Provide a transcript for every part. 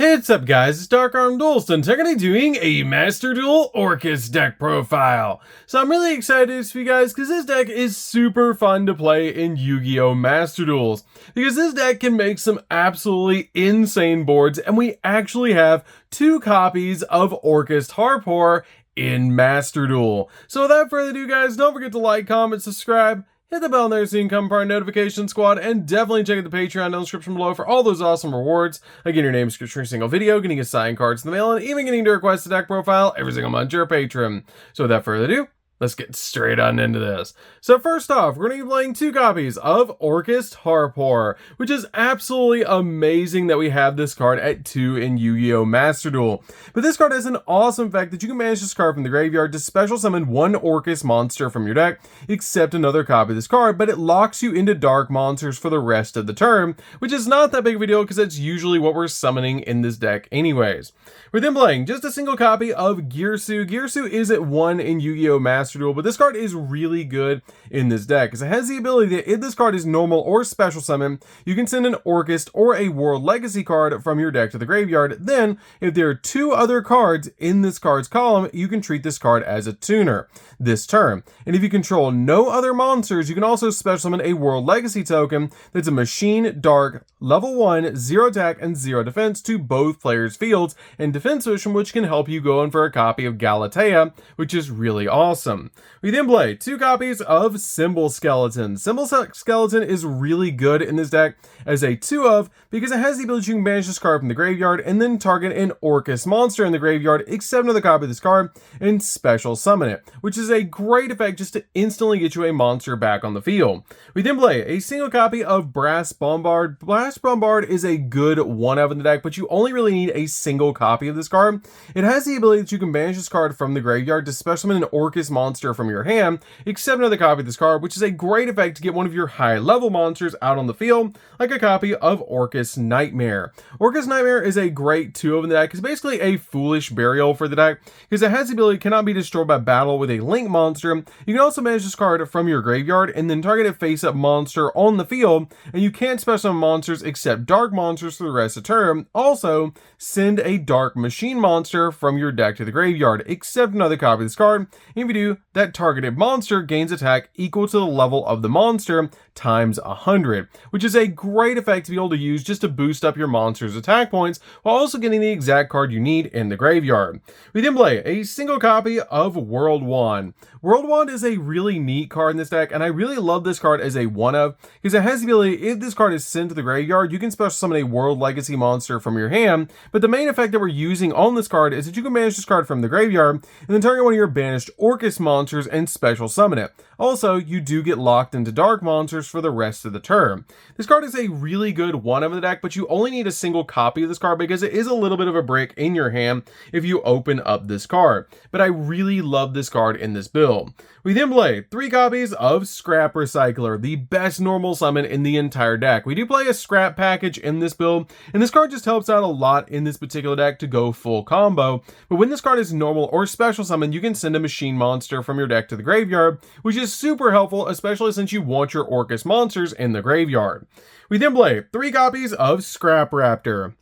What's up guys, it's DarkArmedDuelist and today I'm going to be doing a Master Duel Orcust deck profile. So I'm really excited for you guys because this deck is super fun to play in Yu-Gi-Oh! Master Duels. Because this deck can make some absolutely insane boards and we actually have 2 copies of Orcust Hardcore in Master Duel. So without further ado guys, don't forget to like, comment, subscribe. Hit the bell there so you can come part of our notification squad, and definitely check out the Patreon in the description below for all those awesome rewards. Again, your name is for every single video, getting a signed cards in the mail, and even getting to request a deck profile every single month to your Patreon. So without further ado, let's get straight on into this. So first off, we're going to be playing 2 copies of Orcust Hardcore, which is absolutely amazing that we have this card at 2 in Yu-Gi-Oh! Master Duel. But this card has an awesome fact that you can manage this card from the graveyard to special summon 1 Orcust monster from your deck, except another copy of this card, but it locks you into dark monsters for the rest of the turn, which is not that big of a deal because that's usually what we're summoning in this deck anyways. We're then playing just a single copy of Girsu. Girsu is at 1 in Yu-Gi-Oh! Master Duel, but this card is really good in this deck because it has the ability that if this card is normal or special summon, you can send an Orcust or a World Legacy card from your deck to the graveyard. Then, if there are 2 other cards in this card's column, you can treat this card as a tuner this turn. And if you control no other monsters, you can also special summon a World Legacy token that's a Machine Dark, level 1, 0 attack, and 0 defense to both players' fields and defense vision, which can help you go in for a copy of Galatea, which is really awesome. We then play 2 copies of Symbol Skeleton. Symbol Skeleton is really good in this deck as a 2 of because it has the ability you can banish this card from the graveyard and then target an Orcust monster in the graveyard, except another copy of this card, and special summon it, which is a great effect just to instantly get you a monster back on the field. We then play a single copy of Brass Bombard. Brass Bombard is a good 1 of in the deck, but you only really need a single copy of this card. It has the ability that you can banish this card from the graveyard to special summon an Orcust monster from your hand, except another copy of this card, which is a great effect to get one of your high level monsters out on the field, like a copy of Orcust Nightmare. Orcust Nightmare is a great 2 of in the deck. It's basically a foolish burial for the deck because it has the ability it cannot be destroyed by battle with a link monster. You can also manage this card from your graveyard and then target a face-up monster on the field, and you can't special summon monsters except dark monsters for the rest of the turn. Also, send a dark machine monster from your deck to the graveyard, except another copy of this card. If you do, that targeted monster gains attack equal to the level of the monster times 100, which is a great effect to be able to use just to boost up your monster's attack points while also getting the exact card you need in the graveyard. We then play a single copy of World Wand. World Wand is a really neat card in this deck, and I really love this card as a 1 of because it has the ability, if this card is sent to the graveyard, you can special summon a World Legacy monster from your hand, but the main effect that we're using on this card is that you can banish this card from the graveyard and then target one of your banished Orcust monsters and special summon it. Also, you do get locked into dark monsters for the rest of the turn. This card is a really good 1 of the deck, but you only need a single copy of this card because it is a little bit of a brick in your hand if you open up this card. But I really love this card in this build. We then play 3 copies of Scrap Recycler, the best normal summon in the entire deck. We do play a scrap package in this build, and this card just helps out a lot in this particular deck to go full combo. But when this card is normal or special summon, you can send a machine monster from your deck to the graveyard, which is super helpful, especially since you want your Orcust monsters in the graveyard. We then play 3 copies of Scrap Raptor.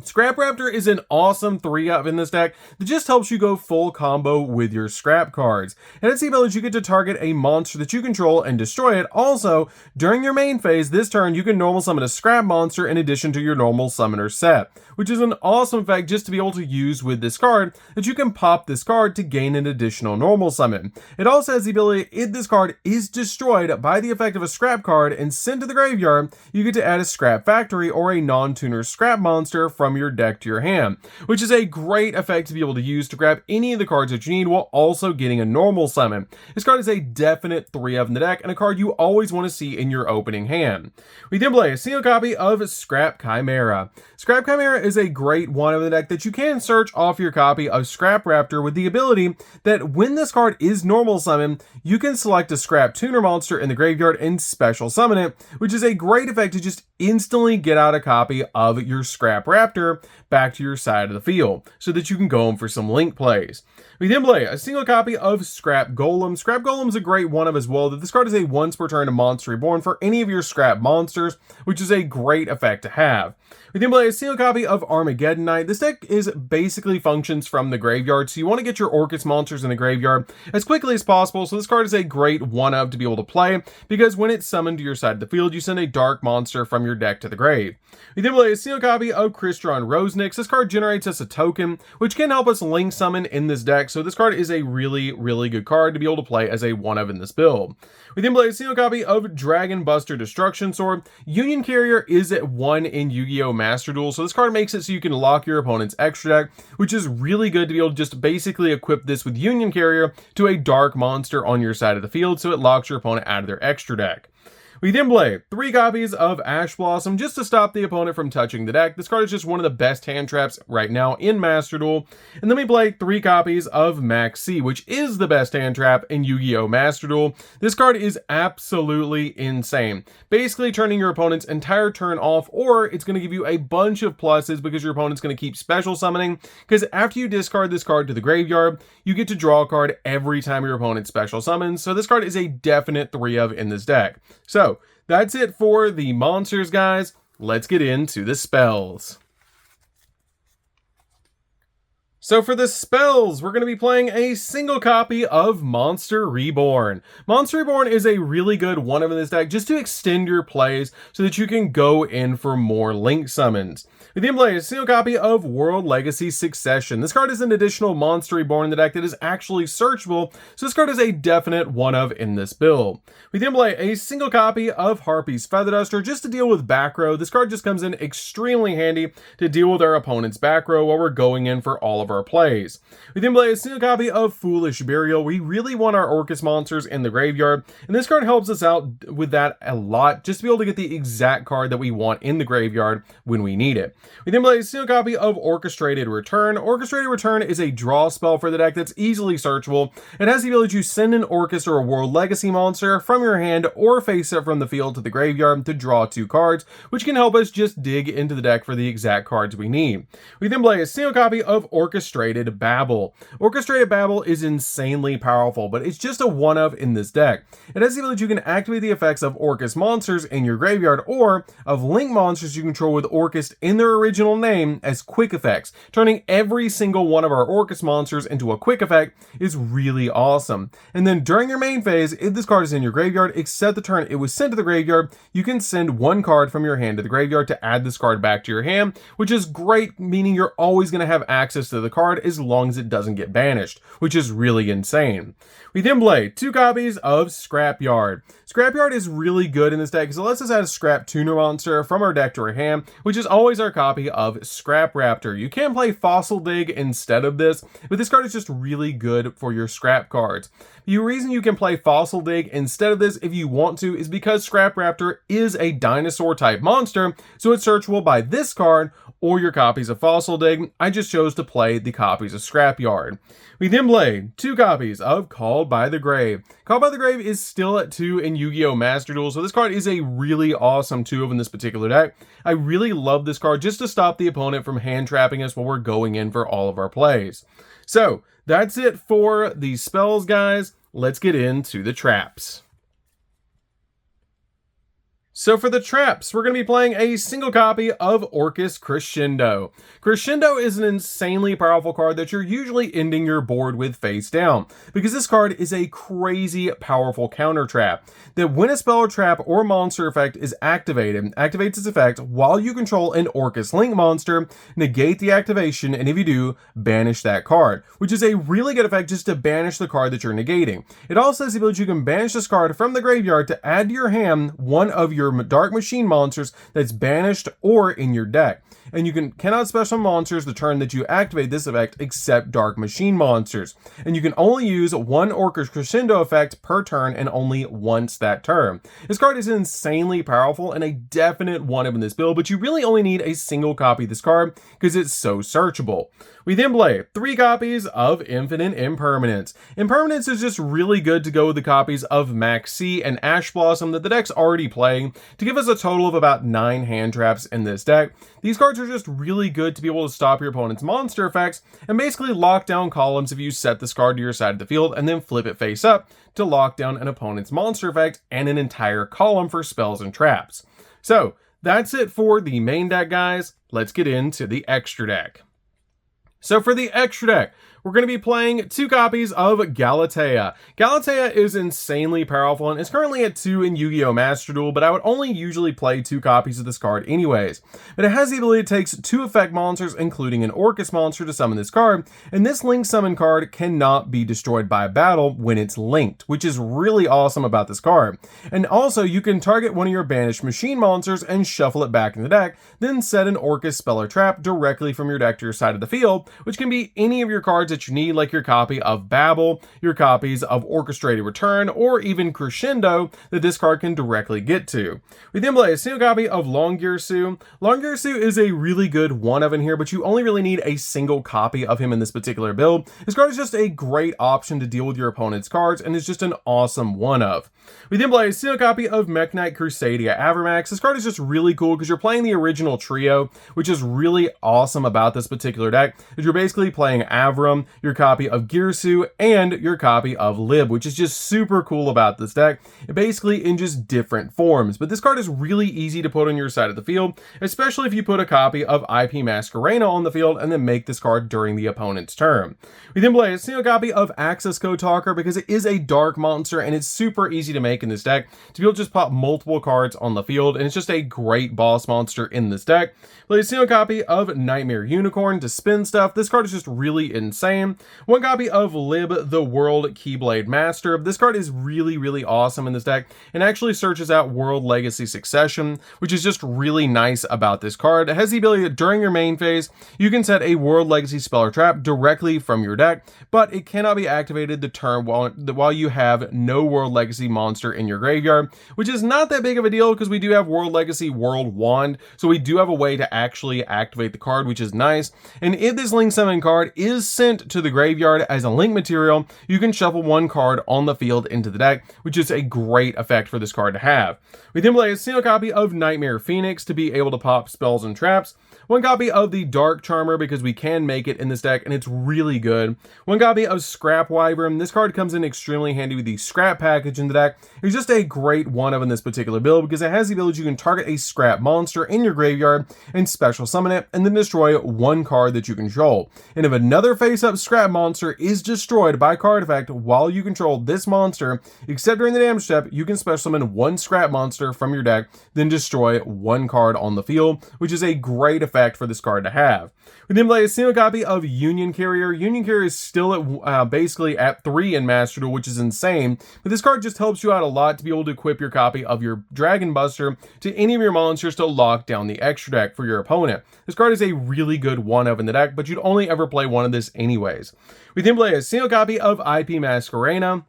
Scrap Raptor is an awesome 3 of in this deck that just helps you go full combo with your scrap cards. And it's the ability you get to target a monster that you control and destroy it. Also, during your main phase this turn, you can normal summon a scrap monster in addition to your normal summoner set, which is an awesome effect just to be able to use with this card, that you can pop this card to gain an additional normal summon. It also has the ability, if this card is destroyed by the effect of a scrap card and sent to the graveyard, you get to add a scrap factory or a non-tuner scrap monster from your deck to your hand, which is a great effect to be able to use to grab any of the cards that you need while also getting a normal summon. This card is a definite 3 of in the deck and a card you always want to see in your opening hand. We then play a single copy of Scrap Chimera. Scrap Chimera is a great 1 of the deck that you can search off your copy of Scrap Raptor with the ability that when this card is normal summon, you can select a scrap tuner monster in the graveyard and special summon it, which is a great effect to just instantly get out a copy of your Scrap Raptor back to your side of the field so that you can go in for some link plays. We then play a single copy of Scrap Golem. Scrap Golem's a great 1 of as well, that this card is a once per turn monster reborn for any of your scrap monsters, which is a great effect to have. We then play a single copy of Armageddon Knight. This deck basically functions from the graveyard, so you want to get your Orcust monsters in the graveyard as quickly as possible, so this card is a great one-of to be able to play, because when it's summoned to your side of the field, you send a dark monster from your deck to the grave. We then play a single copy of Crystron Rosenix. This card generates us a token, which can help us link summon in this deck, so this card is a really, really good card to be able to play as a one-of in this build. We then play a single copy of Dragon Buster Destruction Sword. Union Carrier is at 1 in Yu-Gi-Oh! Master Duel, so this card makes it so you can lock your opponent's extra deck, which is really good to be able to just basically equip this with Union Carrier to a dark monster on your side of the field, so it locks your opponent out of their extra deck. We then play 3 copies of Ash Blossom just to stop the opponent from touching the deck. This card is just one of the best hand traps right now in Master Duel. And then we play 3 copies of Maxi, which is the best hand trap in Yu-Gi-Oh! Master Duel. This card is absolutely insane. Basically turning your opponent's entire turn off, or it's going to give you a bunch of pluses because your opponent's going to keep special summoning, because after you discard this card to the graveyard, you get to draw a card every time your opponent special summons. So this card is a definite 3-of in this deck. So that's it for the monsters, guys. Let's get into the spells. So for the spells, we're going to be playing a single copy of Monster Reborn. Monster Reborn is a really good one-of in this deck just to extend your plays so that you can go in for more link summons. We then play a single copy of World Legacy Succession. This card is an additional Monster Reborn in the deck that is actually searchable, so this card is a definite one-of in this build. We then play a single copy of Harpy's Feather Duster just to deal with back row. This card just comes in extremely handy to deal with our opponent's back row while we're going in for all of our plays. We then play a single copy of Foolish Burial. We really want our Orcust monsters in the graveyard, and this card helps us out with that a lot, just to be able to get the exact card that we want in the graveyard when we need it. We then play a single copy of Orchestrated Return. Orchestrated Return is a draw spell for the deck that's easily searchable. It has the ability to send an Orcust or a World Legacy monster from your hand or face it from the field to the graveyard to draw 2 cards, which can help us just dig into the deck for the exact cards we need. We then play a single copy of Orchestrated Babel. Orchestrated Babel is insanely powerful, but it's just a one-of in this deck. It has the ability you can activate the effects of Orcust monsters in your graveyard or of link monsters you control with Orcust in their original name as quick effects. Turning every single one of our Orcust monsters into a quick effect is really awesome. And then during your main phase, if this card is in your graveyard, except the turn it was sent to the graveyard, you can send 1 card from your hand to the graveyard to add this card back to your hand, which is great, meaning you're always going to have access to the card as long as it doesn't get banished, which is really insane. We then play 2 copies of Scrapyard. Scrapyard is really good in this deck because it lets us add a Scrap Tuner monster from our deck to our hand, which is always our copy of Scrap Raptor. You can play Fossil Dig instead of this, but this card is just really good for your scrap cards. The reason you can play Fossil Dig instead of this if you want to is because Scrap Raptor is a dinosaur type monster, so it's searchable by this card or your copies of Fossil Dig. I just chose to play the copies of Scrapyard. We then play 2 copies of Called by the Grave. Called by the Grave is still at 2 in Yu-Gi-Oh! Master Duel, so this card is a really awesome 2-of in this particular deck. I really love this card just to stop the opponent from hand trapping us while we're going in for all of our plays. So that's it for the spells, guys. Let's get into the traps. So for the traps, we're going to be playing a single copy of Orcust Crescendo. Crescendo is an insanely powerful card that you're usually ending your board with face down, because this card is a crazy powerful counter trap that when a spell or trap or monster effect is activated, activates its effect while you control an Orcust Link monster, negate the activation, and if you do, banish that card, which is a really good effect just to banish the card that you're negating. It also has the ability you can banish this card from the graveyard to add to your hand one of your Dark Machine monsters that's banished or in your deck. And you cannot special monsters the turn that you activate this effect except Dark Machine monsters. And you can only use 1 Orcust Crescendo effect per turn and only once that turn. This card is insanely powerful and a definite one-of in this build, but you really only need a single copy of this card because it's so searchable. We then play 3 copies of Infinite Impermanence. Impermanence is just really good to go with the copies of Maxi and Ash Blossom that the deck's already playing to give us a total of about 9 hand traps in this deck. These cards are just really good to be able to stop your opponent's monster effects and basically lock down columns if you set this card to your side of the field and then flip it face up to lock down an opponent's monster effect and an entire column for spells and traps. So that's it for the main deck, guys. let's get into the extra deck. So for the extra deck, we're going to be playing 2 copies of Galatea. Galatea is insanely powerful and is currently at 2 in Yu-Gi-Oh! Master Duel, but I would only usually play 2 copies of this card anyways. But it has the ability to take 2 effect monsters, including an Orcust monster, to summon this card, and this link summon card cannot be destroyed by battle when it's linked, which is really awesome about this card. And also, you can target one of your banished machine monsters and shuffle it back in the deck, then set an Orcust spell or trap directly from your deck to your side of the field, which can be any of your cards that you need, like your copy of Babel, your copies of Orchestrated Return, or even Crescendo that this card can directly get to. We then play a single copy of Longirsu. Longirsu is a really good one-of in here, but you only really need a single copy of him in this particular build. This card is just a great option to deal with your opponent's cards, and is just an awesome one-of. We then play a single copy of Mech Knight Crusadia Avramax. This card is just really cool because you're playing the original trio, which is really awesome about this particular deck, is you're basically playing Avram, your copy of Girsu, and your copy of Lib, which is just super cool about this deck, basically in just different forms. But this card is really easy to put on your side of the field, especially if you put a copy of IP Masquerena on the field and then make this card during the opponent's turn. We then play a single copy of Access Code Talker because it is a dark monster and it's super easy to make in this deck to be able to just pop multiple cards on the field, and it's just a great boss monster in this deck. Play a single copy of Nightmare Unicorn to spin stuff. This card is just really insane. 1 copy of Lib, the World Keyblade Master. This card is really awesome in this deck and actually searches out World Legacy Succession, which is just really nice about this card. It has the ability that during your main phase, you can set a World Legacy spell or trap directly from your deck, but it cannot be activated the turn while you have no World Legacy monster in your graveyard, which is not that big of a deal because we do have World Legacy World Wand, so we do have a way to actually activate the card, which is nice. And if this link summon card is sent to the graveyard as a link material, you can shuffle 1 card on the field into the deck, which is a great effect for this card to have. We then play a single copy of Nightmare Phoenix to be able to pop spells and traps. 1 copy of the Dark Charmer because we can make it in this deck and it's really good. 1 copy of Scrap Wyvern. This card comes in extremely handy with the scrap package in the deck. It's just a great one-of in this particular build because it has the ability you can target a scrap monster in your graveyard and special summon it and then destroy 1 card that you control. And if another face-up scrap monster is destroyed by card effect while you control this monster, except during the damage step, you can special summon 1 scrap monster from your deck, then destroy 1 card on the field, which is a great effect for this card to have. We then play a single copy of Union Carrier. Union Carrier is still at basically at 3 in Master Duel, which is insane, but this card just helps you out a lot to be able to equip your copy of your Dragon Buster to any of your monsters to lock down the extra deck for your opponent. This card is a really good one-of in the deck, but you'd only ever play 1 of this anyways. We then play a single copy of IP Masquerena.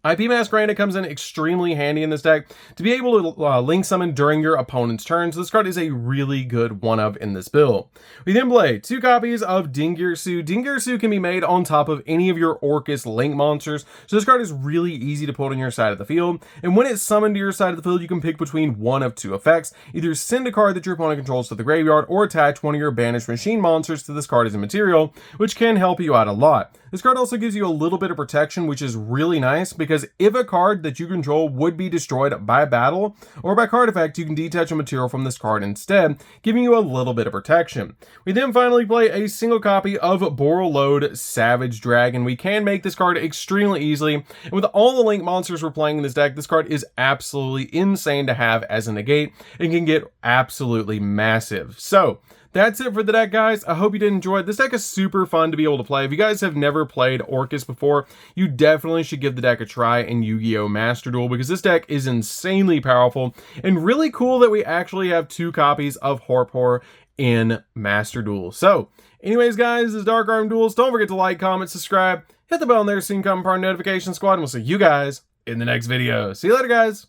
IP Masquerena comes in extremely handy in this deck to be able to link summon during your opponent's turn, so this card is a really good one-of in this build. We then play 2 copies of Dingirsu. Dingirsu can be made on top of any of your Orcust link monsters, so this card is really easy to put on your side of the field, and when it's summoned to your side of the field, you can pick between 1 of 2 effects. Either send a card that your opponent controls to the graveyard, or attach one of your banished machine monsters to this card as a material, which can help you out a lot. This card also gives you a little bit of protection, which is really nice, because if a card that you control would be destroyed by battle or by card effect, you can detach a material from this card instead, giving you a little bit of protection. We then finally play a single copy of Borreload Savage Dragon. We can make this card extremely easily, and with all the link monsters we're playing in this deck, this card is absolutely insane to have as a negate and can get absolutely massive. So that's it for the deck, guys. I hope you did enjoy it. This deck is super fun to be able to play. If you guys have never played Orcust before, you definitely should give the deck a try in Yu-Gi-Oh! Master Duel, because this deck is insanely powerful and really cool that we actually have 2 copies of Horpor in Master Duel. So, anyways, guys, this is DarkArmedDuelist. Don't forget to like, comment, subscribe, hit the bell on there so you can come part of the notification squad, and we'll see you guys in the next video. See you later, guys.